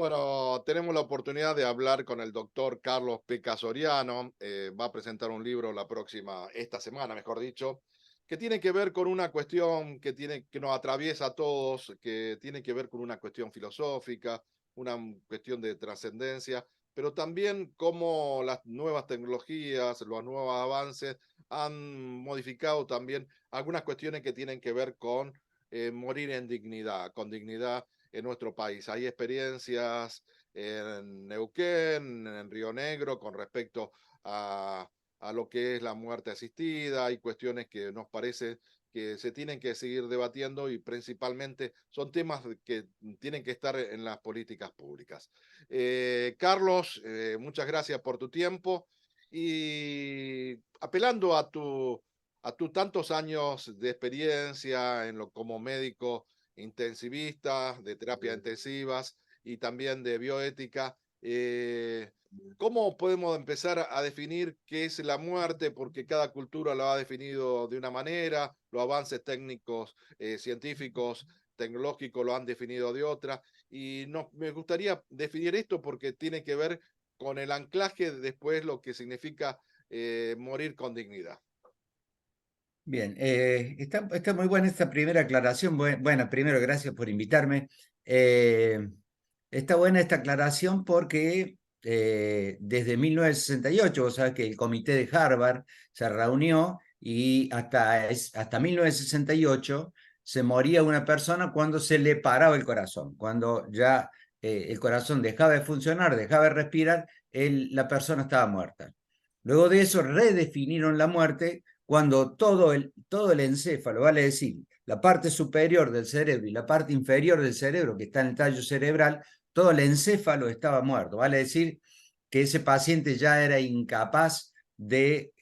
Bueno, tenemos la oportunidad de hablar con el doctor Carlos Peca Soriano. Va a presentar un libro esta semana, mejor dicho, que tiene que ver con una cuestión que nos atraviesa a todos, que tiene que ver con una cuestión filosófica, una cuestión de trascendencia, pero también cómo las nuevas tecnologías, los nuevos avances han modificado también algunas cuestiones que tienen que ver con morir en dignidad, con dignidad en nuestro país. Hay experiencias en Neuquén, en Río Negro, con respecto a, a lo que es la muerte asistida. Hay cuestiones que nos parece que se tienen que seguir debatiendo y principalmente son temas que tienen que estar en las políticas públicas. Carlos, muchas gracias por tu tiempo y apelando a tus tantos años de experiencia como médico intensivista, de terapia intensivas y también de bioética. ¿Cómo podemos empezar a definir qué es la muerte? Porque cada cultura lo ha definido de una manera, los avances técnicos, científicos, tecnológicos lo han definido de otra. Y no, me gustaría definir esto porque tiene que ver con el anclaje después lo que significa morir con dignidad. Bien, está muy buena esta primera aclaración. Bueno, primero, gracias por invitarme. Eh, Está buena esta aclaración porque desde 1968, vos sabés que el comité de Harvard se reunió y hasta 1968 se moría una persona cuando se le paraba el corazón, cuando ya el corazón dejaba de funcionar, dejaba de respirar, la persona estaba muerta. Luego de eso redefinieron la muerte cuando todo el encéfalo, vale decir, la parte superior del cerebro y la parte inferior del cerebro, que está en el tallo cerebral, todo el encéfalo estaba muerto. Vale decir que ese paciente ya era incapaz de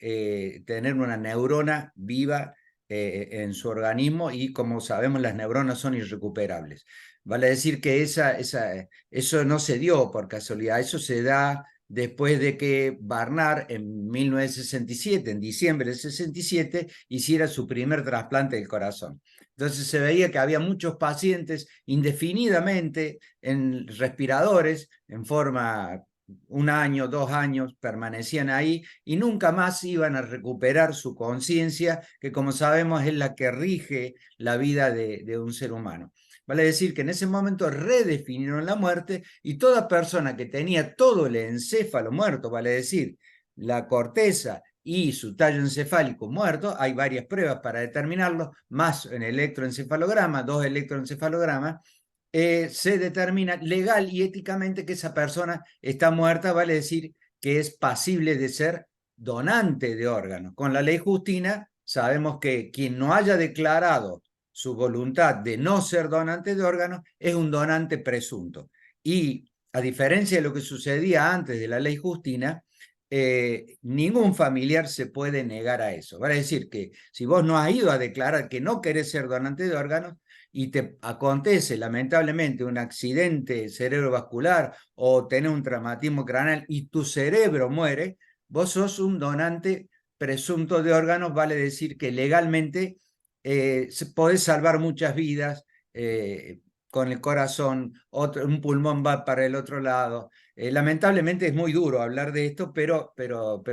tener una neurona viva en su organismo y como sabemos las neuronas son irrecuperables. Vale decir que eso no se dio por casualidad, eso se da después de que Barnard en 1967, en diciembre del 67, hiciera su primer trasplante del corazón. Entonces se veía que había muchos pacientes indefinidamente en respiradores, en forma 1 año, 2 años, permanecían ahí y nunca más iban a recuperar su conciencia, que como sabemos es la que rige la vida de un ser humano. Vale decir que en ese momento redefinieron la muerte y toda persona que tenía todo el encéfalo muerto, vale decir, la corteza y su tallo encefálico muerto, hay varias pruebas para determinarlo, más en electroencefalograma, 2 electroencefalogramas, se determina legal y éticamente que esa persona está muerta, vale decir que es pasible de ser donante de órganos. Con la ley Justina sabemos que quien no haya declarado su voluntad de no ser donante de órganos es un donante presunto. Y a diferencia de lo que sucedía antes de la ley Justina, ningún familiar se puede negar a eso. Vale decir que si vos no has ido a declarar que no querés ser donante de órganos y te acontece lamentablemente un accidente cerebrovascular o tenés un traumatismo craneal y tu cerebro muere, vos sos un donante presunto de órganos, vale decir que legalmente podés salvar muchas vidas con el corazón, un pulmón va para el otro lado. Lamentablemente es muy duro hablar de esto, pero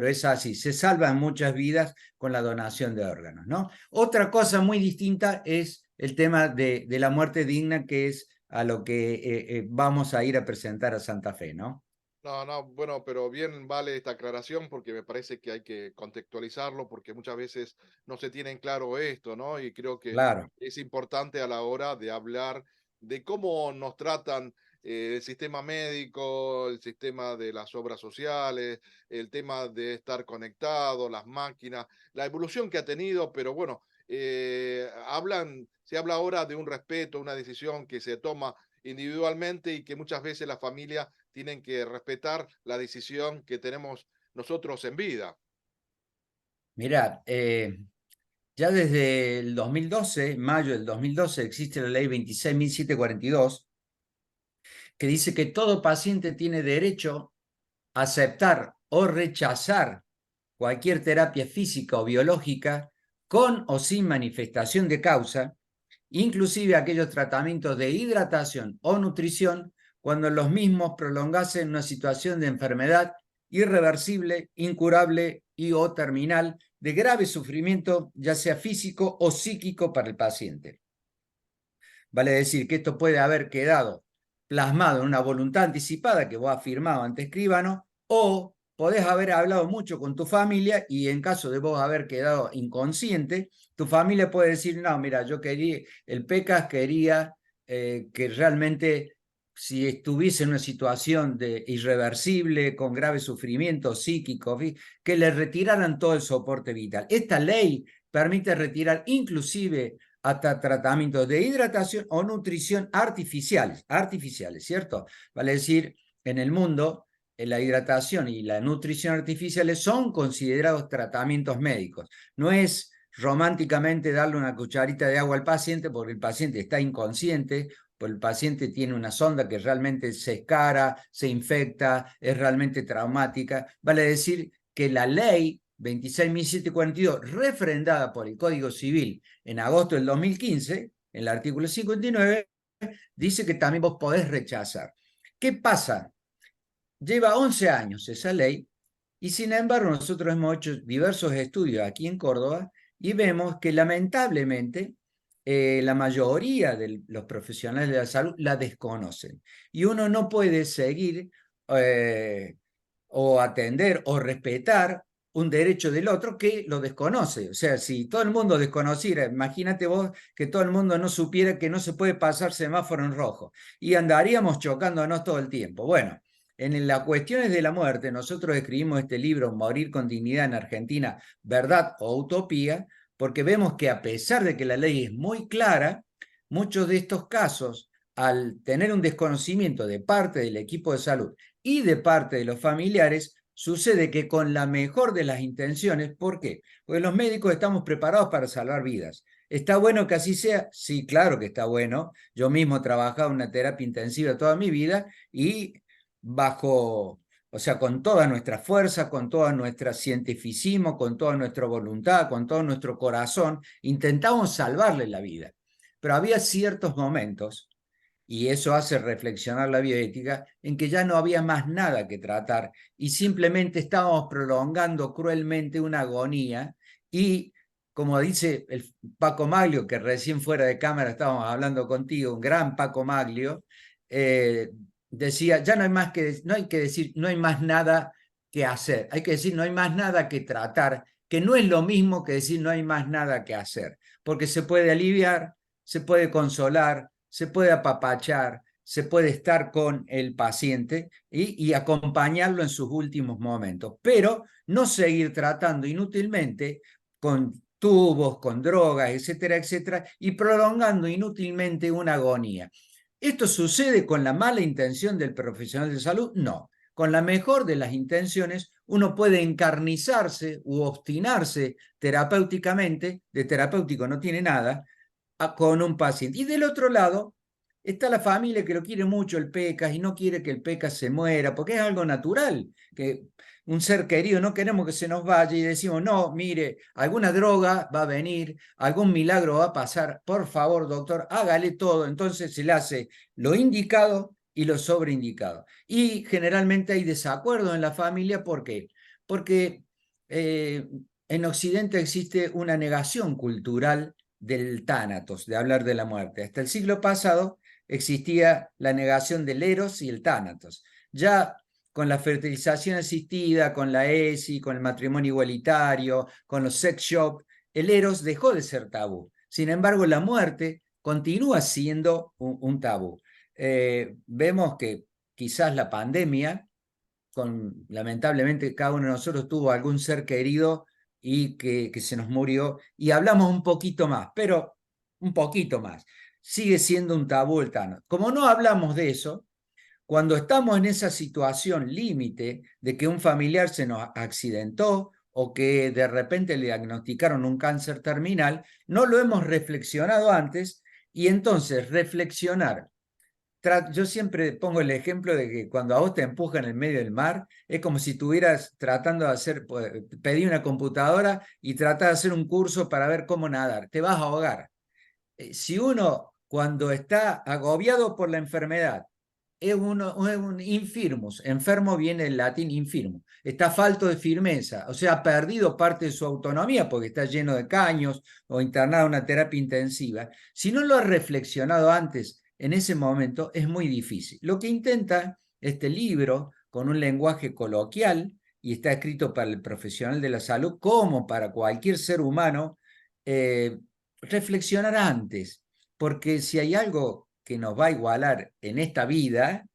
es así, se salvan muchas vidas con la donación de órganos, ¿no? Otra cosa muy distinta es el tema de la muerte digna, que es a lo que vamos a ir a presentar a Santa Fe, ¿no? No, no, bueno, pero bien vale esta aclaración porque me parece que hay que contextualizarlo porque muchas veces no se tiene en claro esto, ¿no? Y creo que Claro. es importante a la hora de hablar de cómo nos tratan el sistema médico, el sistema de las obras sociales, el tema de estar conectado, las máquinas, la evolución que ha tenido, pero bueno, se habla ahora de un respeto, una decisión que se toma individualmente y que muchas veces la familia tienen que respetar la decisión que tenemos nosotros en vida. Mira, ya desde el 2012, mayo del 2012, existe la ley 26.742, que dice que todo paciente tiene derecho a aceptar o rechazar cualquier terapia física o biológica con o sin manifestación de causa, inclusive aquellos tratamientos de hidratación o nutrición, cuando los mismos prolongasen una situación de enfermedad irreversible, incurable y o terminal de grave sufrimiento, ya sea físico o psíquico para el paciente. Vale decir que esto puede haber quedado plasmado en una voluntad anticipada que vos has firmado ante escribano, o podés haber hablado mucho con tu familia y en caso de vos haber quedado inconsciente, tu familia puede decir, no, mira, yo quería, el PECAS quería que realmente si estuviese en una situación de irreversible, con grave sufrimiento psíquico, que le retiraran todo el soporte vital. Esta ley permite retirar inclusive hasta tratamientos de hidratación o nutrición artificiales, ¿cierto? Vale decir, en el mundo, la hidratación y la nutrición artificiales son considerados tratamientos médicos. No es románticamente darle una cucharita de agua al paciente porque el paciente está inconsciente, pues el paciente tiene una sonda que realmente se escara, se infecta, es realmente traumática. Vale decir que la ley 26.742, refrendada por el Código Civil en agosto del 2015, en el artículo 59, dice que también vos podés rechazar. ¿Qué pasa? Lleva 11 años esa ley y sin embargo nosotros hemos hecho diversos estudios aquí en Córdoba y vemos que lamentablemente la mayoría de los profesionales de la salud la desconocen y uno no puede seguir o atender o respetar un derecho del otro que lo desconoce. O sea, si todo el mundo desconociera, imagínate vos que todo el mundo no supiera que no se puede pasar semáforo en rojo y andaríamos chocándonos todo el tiempo. Bueno, en las cuestiones de la muerte, nosotros escribimos este libro, Morir con dignidad en Argentina, verdad o utopía, porque vemos que a pesar de que la ley es muy clara, muchos de estos casos, al tener un desconocimiento de parte del equipo de salud y de parte de los familiares, sucede que con la mejor de las intenciones, ¿por qué? Porque los médicos estamos preparados para salvar vidas. ¿Está bueno que así sea? Sí, claro que está bueno. Yo mismo he trabajado en una terapia intensiva toda mi vida y bajo, o sea, con toda nuestra fuerza, con toda nuestra cientificismo, con toda nuestra voluntad, con todo nuestro corazón, intentamos salvarle la vida. Pero había ciertos momentos, y eso hace reflexionar la bioética, en que ya no había más nada que tratar y simplemente estábamos prolongando cruelmente una agonía y, como dice el Paco Maglio, que recién fuera de cámara estábamos hablando contigo, un gran Paco Maglio, decía, ya no hay más que, no hay que decir, no hay más nada que hacer, hay que decir, no hay más nada que tratar, que no es lo mismo que decir no hay más nada que hacer, porque se puede aliviar, se puede consolar, se puede apapachar, se puede estar con el paciente y acompañarlo en sus últimos momentos, pero no seguir tratando inútilmente con tubos, con drogas, etcétera, etcétera, y prolongando inútilmente una agonía. ¿Esto sucede con la mala intención del profesional de salud? No. Con la mejor de las intenciones, uno puede encarnizarse u obstinarse terapéuticamente, de terapéutico no tiene nada, con un paciente. Y del otro lado está la familia que lo quiere mucho el PECAS y no quiere que el PECAS se muera, porque es algo natural, que un ser querido no queremos que se nos vaya y decimos, no, mire, alguna droga va a venir, algún milagro va a pasar, por favor, doctor, hágale todo. Entonces se le hace lo indicado y lo sobreindicado. Y generalmente hay desacuerdo en la familia, ¿por qué? Porque en Occidente existe una negación cultural del tánatos, de hablar de la muerte. Hasta el siglo pasado existía la negación del eros y el tánatos. Ya con la fertilización asistida, con la ESI, con el matrimonio igualitario, con los sex shops, el eros dejó de ser tabú. Sin embargo, la muerte continúa siendo un tabú. Vemos que quizás la pandemia, lamentablemente cada uno de nosotros tuvo algún ser querido y que se nos murió, y hablamos un poquito más, pero un poquito más. Sigue siendo un tabú el Thanos. Como no hablamos de eso, cuando estamos en esa situación límite de que un familiar se nos accidentó o que de repente le diagnosticaron un cáncer terminal, no lo hemos reflexionado antes y entonces reflexionar. Yo siempre pongo el ejemplo de que cuando a vos te empujan en el medio del mar, es como si estuvieras tratando de hacer, pedí una computadora y tratás de hacer un curso para ver cómo nadar, te vas a ahogar. Si uno cuando está agobiado por la enfermedad es un infirmus, enfermo viene del latín infirmo, está falto de firmeza, o sea, ha perdido parte de su autonomía porque está lleno de caños o internado en una terapia intensiva. Si no lo ha reflexionado antes, en ese momento es muy difícil. Lo que intenta este libro, con un lenguaje coloquial, y está escrito para el profesional de la salud como para cualquier ser humano, reflexionar antes, porque si hay algo que nos va a igualar en esta vida,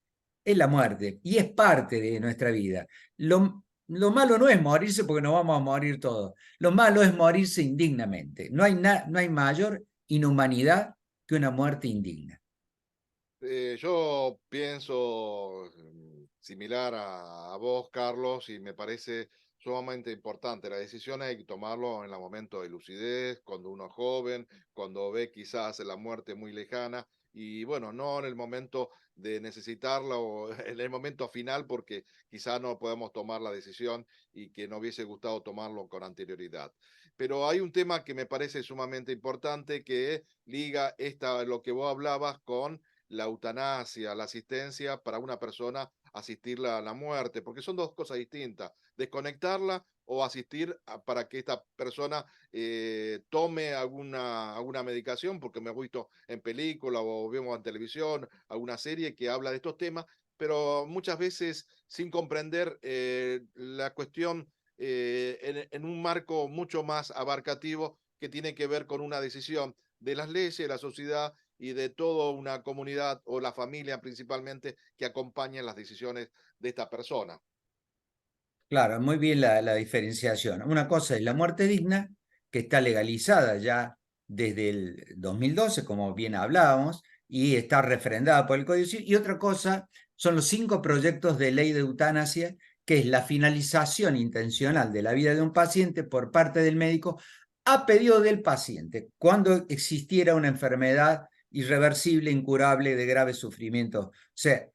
es la muerte, y es parte de nuestra vida. Lo malo no es morirse porque nos vamos a morir todos. Lo malo es morirse indignamente. No hay mayor inhumanidad que una muerte indigna. Yo pienso similar a vos, Carlos, y me parece sumamente importante. La decisión hay que tomarlo en el momento de lucidez, cuando uno es joven, cuando ve quizás la muerte muy lejana, y bueno, no en el momento de necesitarla o en el momento final, porque quizás no podemos tomar la decisión y que no hubiese gustado tomarlo con anterioridad. Pero hay un tema que me parece sumamente importante que liga lo que vos hablabas con la eutanasia, la asistencia para una persona, asistirla a la muerte, porque son dos cosas distintas, desconectarla o asistir para que esta persona tome alguna medicación, porque me he visto en película o vemos en televisión alguna serie que habla de estos temas, pero muchas veces sin comprender la cuestión en un marco mucho más abarcativo que tiene que ver con una decisión de las leyes, de la sociedad y de toda una comunidad o la familia principalmente que acompaña las decisiones de esta persona. Claro, muy bien la diferenciación. Una cosa es la muerte digna, que está legalizada ya desde el 2012, como bien hablábamos, y está refrendada por el Código Civil. Y otra cosa son los 5 proyectos de ley de eutanasia, que es la finalización intencional de la vida de un paciente por parte del médico a pedido del paciente, cuando existiera una enfermedad irreversible, incurable, de grave sufrimiento. O sea,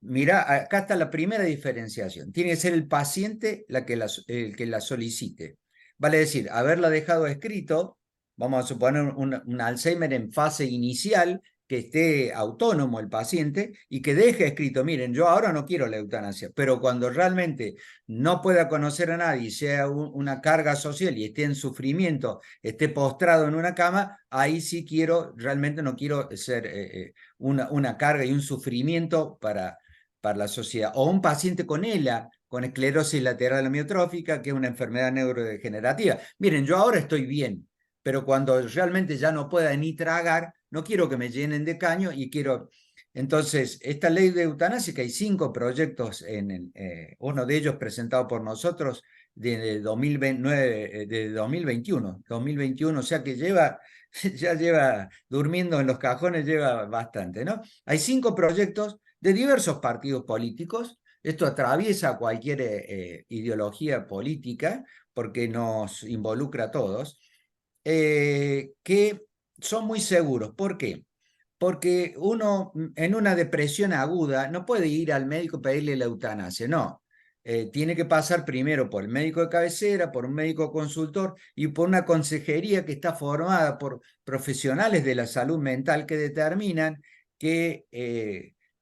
mira, acá está la primera diferenciación. Tiene que ser el paciente el que la solicite. Vale decir, haberla dejado escrito, vamos a suponer un Alzheimer en fase inicial, que esté autónomo el paciente y que deje escrito, miren, yo ahora no quiero la eutanasia, pero cuando realmente no pueda conocer a nadie, sea una carga social y esté en sufrimiento, esté postrado en una cama, ahí sí quiero, realmente no quiero ser una carga y un sufrimiento para la sociedad. O un paciente con ELA, con esclerosis lateral amiotrófica, que es una enfermedad neurodegenerativa. Miren, yo ahora estoy bien, pero cuando realmente ya no pueda ni tragar, no quiero que me llenen de caño y quiero... Entonces, esta ley de eutanasia, que hay 5 proyectos, uno de ellos presentado por nosotros de 2029, de 2021, o sea que ya lleva durmiendo en los cajones, lleva bastante, ¿no? Hay 5 proyectos de diversos partidos políticos. Esto atraviesa cualquier ideología política porque nos involucra a todos, que son muy seguros. ¿Por qué? Porque uno en una depresión aguda no puede ir al médico y pedirle la eutanasia, no. Tiene que pasar primero por el médico de cabecera, por un médico consultor y por una consejería que está formada por profesionales de la salud mental que determinan que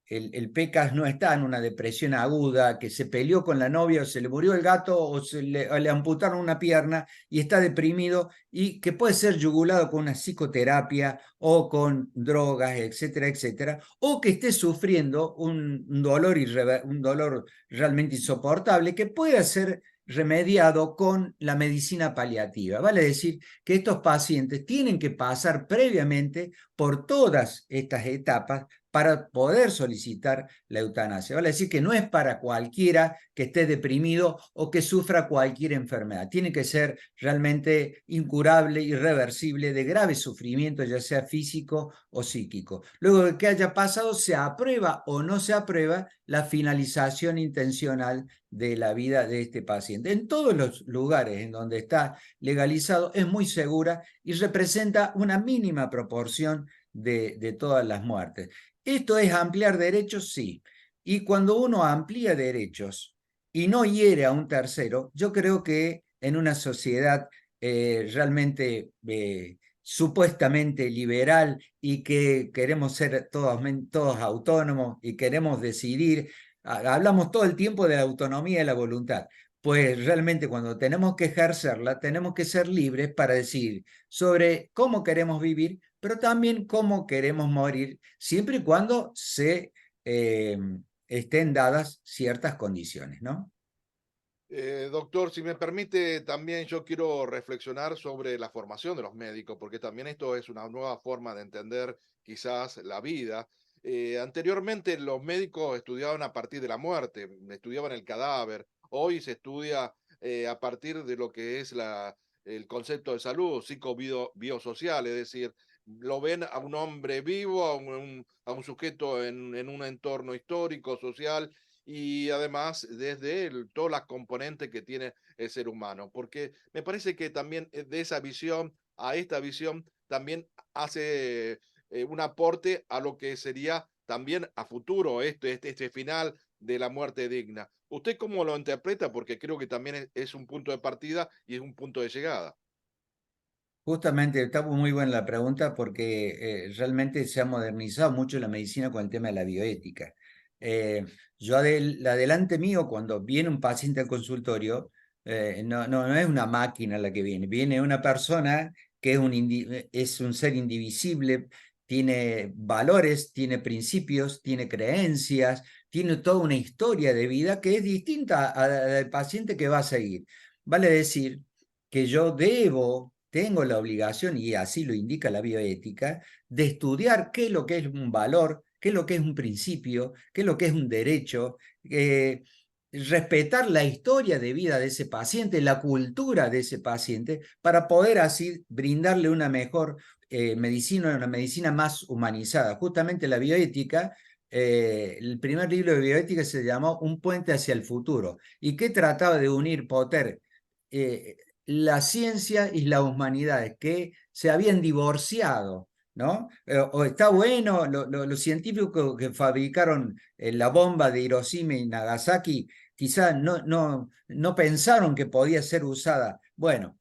el PECAS no está en una depresión aguda, que se peleó con la novia o se le murió el gato o le amputaron una pierna y está deprimido y que puede ser yugulado con una psicoterapia o con drogas, etcétera, etcétera, o que esté sufriendo un dolor realmente insoportable que pueda ser remediado con la medicina paliativa. Vale decir que estos pacientes tienen que pasar previamente por todas estas etapas para poder solicitar la eutanasia. Vale decir que no es para cualquiera que esté deprimido o que sufra cualquier enfermedad. Tiene que ser realmente incurable, irreversible, de grave sufrimiento, ya sea físico o psíquico. Luego de que haya pasado, se aprueba o no se aprueba la finalización intencional de la vida de este paciente. En todos los lugares en donde está legalizado es muy segura y representa una mínima proporción de todas las muertes. ¿Esto es ampliar derechos? Sí. Y cuando uno amplía derechos y no hiere a un tercero, yo creo que en una sociedad realmente supuestamente liberal y que queremos ser todos autónomos y queremos decidir. Hablamos todo el tiempo de la autonomía y la voluntad. Pues realmente cuando tenemos que ejercerla, tenemos que ser libres para decidir sobre cómo queremos vivir, pero también cómo queremos morir, siempre y cuando eh, estén dadas ciertas condiciones, ¿no? Doctor, si me permite, también yo quiero reflexionar sobre la formación de los médicos, porque también esto es una nueva forma de entender quizás la vida. Anteriormente los médicos estudiaban a partir de la muerte, estudiaban el cadáver. Hoy se estudia a partir de lo que es el concepto de salud biosocial, es decir, lo ven a un hombre vivo, a un sujeto en un entorno histórico, social, y además desde todas las componentes que tiene el ser humano, porque me parece que también de esa visión a esta visión también hace un aporte a lo que sería también a futuro este final de la muerte digna. ¿Usted cómo lo interpreta? Porque creo que también es un punto de partida y es un punto de llegada. Justamente, está muy buena la pregunta porque realmente se ha modernizado mucho la medicina con el tema de la bioética. Yo adelante mío, cuando viene un paciente al consultorio, no es una máquina la que viene, viene una persona que es un ser indivisible, tiene valores, tiene principios, tiene creencias, tiene toda una historia de vida que es distinta al paciente que va a seguir. Vale decir que tengo la obligación, y así lo indica la bioética, de estudiar qué es lo que es un valor, qué es lo que es un principio, qué es lo que es un derecho, respetar la historia de vida de ese paciente, la cultura de ese paciente, para poder así brindarle una mejor medicina, una medicina más humanizada. Justamente la bioética, el primer libro de bioética se llamó Un puente hacia el futuro, y que trataba de unir eh, la ciencia y las humanidades que se habían divorciado, ¿no? O está bueno, los científicos que fabricaron la bomba de Hiroshima y Nagasaki quizás no pensaron que podía ser usada. Bueno,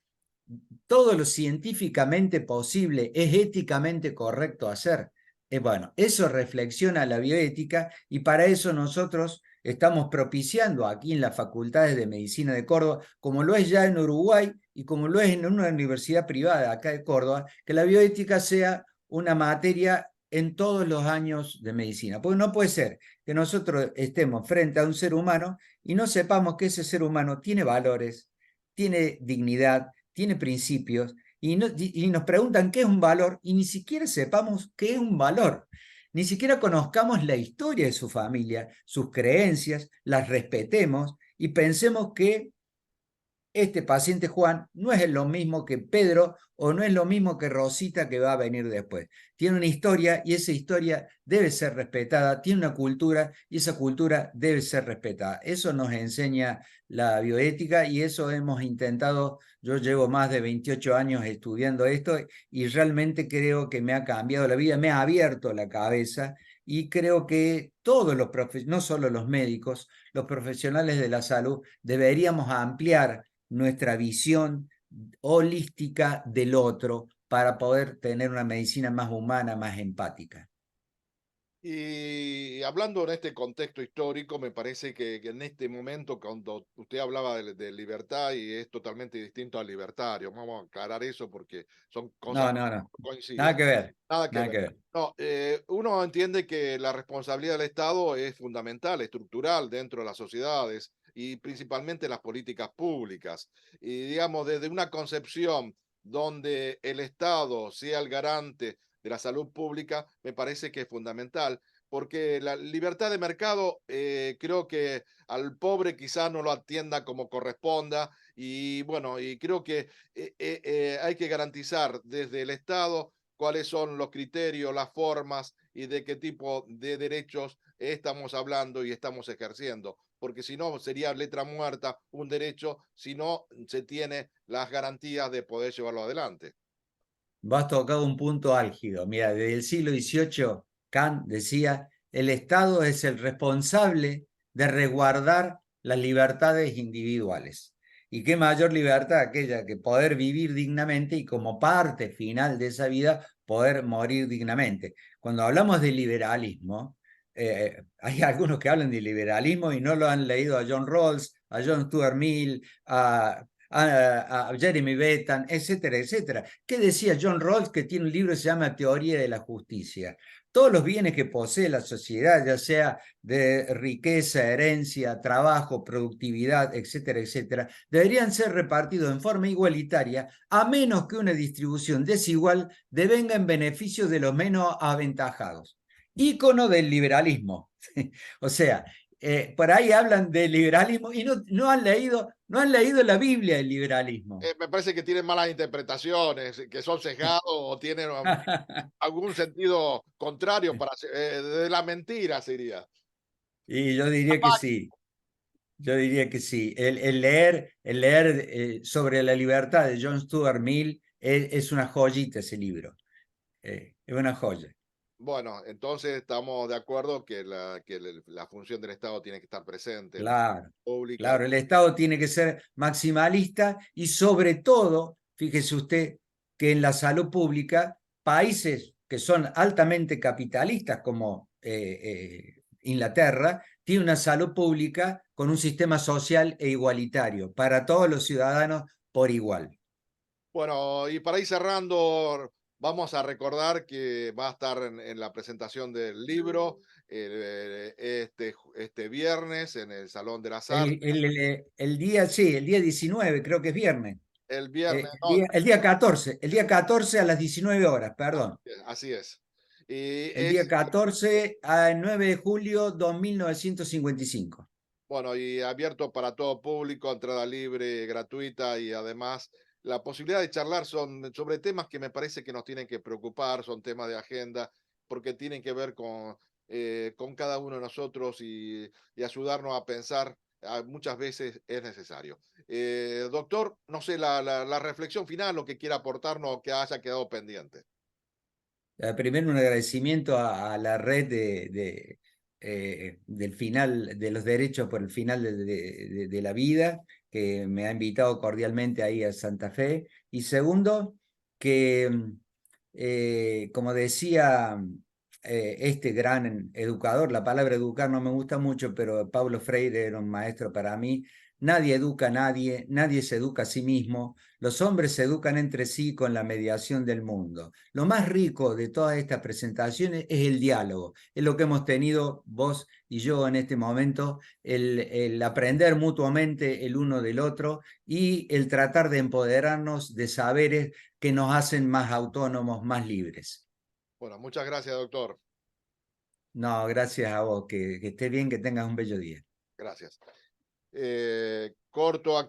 todo lo científicamente posible es éticamente correcto hacer. Bueno, eso reflexiona la bioética y para eso nosotros estamos propiciando aquí en las facultades de medicina de Córdoba, como lo es ya en Uruguay y como lo es en una universidad privada acá de Córdoba, que la bioética sea una materia en todos los años de medicina. Porque no puede ser que nosotros estemos frente a un ser humano y no sepamos que ese ser humano tiene valores, tiene dignidad, tiene principios, y nos preguntan qué es un valor y ni siquiera sepamos qué es un valor. Ni siquiera conozcamos la historia de su familia, sus creencias, las respetemos y pensemos que este paciente Juan no es lo mismo que Pedro o no es lo mismo que Rosita que va a venir después. Tiene una historia y esa historia debe ser respetada, tiene una cultura y esa cultura debe ser respetada. Eso nos enseña la bioética y eso hemos intentado. Yo llevo más de 28 años estudiando esto y realmente creo que me ha cambiado la vida, me ha abierto la cabeza y creo que todos los profesionales, no solo los médicos, los profesionales de la salud, deberíamos ampliar nuestra visión holística del otro para poder tener una medicina más humana, más empática. Y hablando en este contexto histórico, me parece que en este momento, cuando usted hablaba de libertad y es totalmente distinto al libertario, vamos a aclarar eso porque son cosas No, que no, no, no coinciden. nada que ver, Nada que nada ver. que ver. No, uno entiende que la responsabilidad del Estado es fundamental, estructural dentro de las sociedades y principalmente en las políticas públicas. Y digamos, desde una concepción donde el Estado sea el garante de la salud pública, me parece que es fundamental, porque la libertad de mercado creo que al pobre quizás no lo atienda como corresponda y bueno, y creo que hay que garantizar desde el Estado cuáles son los criterios, las formas y de qué tipo de derechos estamos hablando y estamos ejerciendo, porque si no sería letra muerta un derecho si no se tiene las garantías de poder llevarlo adelante. Vas tocado un punto álgido. Mira, desde el siglo XVIII, Kant decía, el Estado es el responsable de resguardar las libertades individuales. Y qué mayor libertad aquella que poder vivir dignamente y como parte final de esa vida poder morir dignamente. Cuando hablamos de liberalismo, hay algunos que hablan de liberalismo y no lo han leído a John Rawls, a John Stuart Mill, a Jeremy Bentham, etcétera, etcétera. ¿Qué decía John Rawls, que tiene un libro que se llama Teoría de la Justicia? Todos los bienes que posee la sociedad, ya sea de riqueza, herencia, trabajo, productividad, etcétera, etcétera, deberían ser repartidos en forma igualitaria, a menos que una distribución desigual devenga en beneficio de los menos aventajados. Ícono del liberalismo. O sea, por ahí hablan del liberalismo y no han leído la Biblia del liberalismo. Me parece que tienen malas interpretaciones, que son sesgados o tienen algún sentido contrario de la mentira, sería. Y yo diría que sí. Yo diría que sí. El leer sobre la libertad de John Stuart Mill es una joyita ese libro. Es una joya. Bueno, entonces estamos de acuerdo que la función del Estado tiene que estar presente en la Claro, pública. claro. El Estado tiene que ser maximalista y sobre todo, fíjese usted que en la salud pública, países que son altamente capitalistas como Inglaterra, tiene una salud pública con un sistema social e igualitario para todos los ciudadanos por igual. Bueno, y para ir cerrando, vamos a recordar que va a estar en la presentación del libro este viernes en el Salón de las Artes. El día, sí, el día 19, creo que es viernes. El Eh, viernes, el no, día, el día 14, el día 14 a las 19 horas, perdón. así es. Y El día es, 14 al 9 de julio 2955. bueno, y abierto para todo público, entrada libre, gratuita y además la posibilidad de charlar sobre temas que me parece que nos tienen que preocupar, son temas de agenda, porque tienen que ver con cada uno de nosotros y ayudarnos a pensar. Muchas veces es necesario. Doctor, no sé, la reflexión final, lo que quiera aportarnos, que haya quedado pendiente. Primero un agradecimiento a la red del final, de los derechos por el final de la vida, que me ha invitado cordialmente ahí a Santa Fe. Y segundo, que como decía este gran educador, la palabra educar no me gusta mucho, pero Paulo Freire era un maestro para mí. Nadie educa a nadie, nadie se educa a sí mismo. Los hombres se educan entre sí con la mediación del mundo. Lo más rico de todas estas presentaciones es el diálogo, es lo que hemos tenido vos y yo en este momento, el aprender mutuamente el uno del otro y el tratar de empoderarnos de saberes que nos hacen más autónomos, más libres. Bueno, muchas gracias, doctor. No, gracias a vos, que estés bien, que tengas un bello día. Gracias. Corto